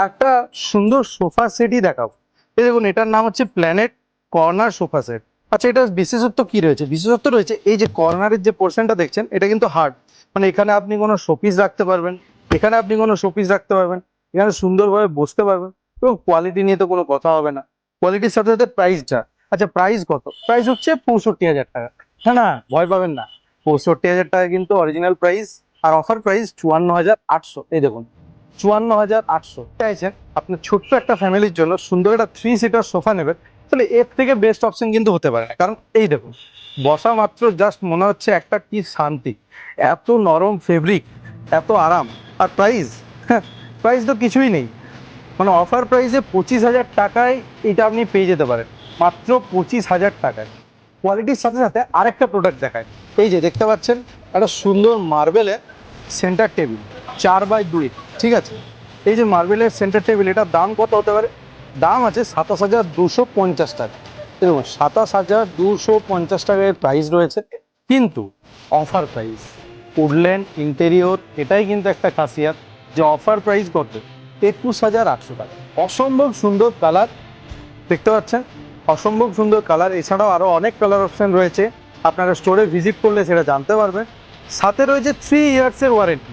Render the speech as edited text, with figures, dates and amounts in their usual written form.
একটা সুন্দর সোফা সেটই দেখাবো। এই দেখুন, এটার নাম হচ্ছে প্ল্যানেট কর্নার সোফা সেট। আচ্ছা, এটার বিশেষত্ব কি রয়েছে? বিশেষত্ব রয়েছে এই যে কর্নারের যে পোর্শনটা দেখছেন, এটা কিন্তু হার্ড। মানে এখানে আপনি কোনো শোপিস রাখতে পারবেন, এখানে আপনি কোনো শোপিস রাখতে পারবেন, এখানে সুন্দরভাবে বসতে পারবেন। এবং কোয়ালিটি নিয়ে তো কোনো কথা হবে না। কোয়ালিটির সাথে সাথে প্রাইসটা, আচ্ছা প্রাইস কত? প্রাইস হচ্ছে 65,000 টাকা। হ্যাঁ, না ভয় পাবেন না, 65,000 টাকা কিন্তু অরিজিনাল প্রাইস। আর অফার প্রাইস 54,800। এই দেখুন, 54,800 চাইছেন আপনার ছোট্ট একটা ফ্যামিলির জন্য সুন্দর একটা 3 সিটার সোফা নেবেন, তাহলে এর থেকে বেস্ট অপশন কিন্তু হতে পারে না। কারণ এই দেখুন, বসা মাত্র জাস্ট মনে হচ্ছে একটা কি শান্তি, এত নরম ফেব্রিক, এত আরাম। আর প্রাইস, হ্যাঁ, প্রাইস তো কিছুই নেই। মানে অফার প্রাইসে 25,000 টাকায় এটা আপনি পেয়ে যেতে পারেন, মাত্র 25,000 টাকায়। কোয়ালিটির সাথে সাথে আরেকটা প্রোডাক্ট দেখায়। এই যে দেখতে পাচ্ছেন, একটা সুন্দর মার্বেলের সেন্টার টেবিল, 4x2। ঠিক আছে, এই যে মার্বেলের সেন্টার টেবিল, এটার দাম কত হতে পারে? দাম আছে 27,250 টাকা। দেখুন, 27,250 টাকায় প্রাইস রয়েছে, কিন্তু অফার প্রাইস। উডল্যান্ড ইন্টেরিয়র, এটাই কিন্তু একটা খাসিয়াত যে অফার প্রাইস কত? 21,800 টাকা। অসম্ভব সুন্দর কালার, দেখতে পাচ্ছেন, অসম্ভব সুন্দর কালার। এছাড়াও আরও অনেক কালার অপশন রয়েছে, আপনারা স্টোরে ভিজিট করলে সেটা জানতে পারবেন। সাথে রয়েছে 3 ইয়ার্সের ওয়ারেন্টি।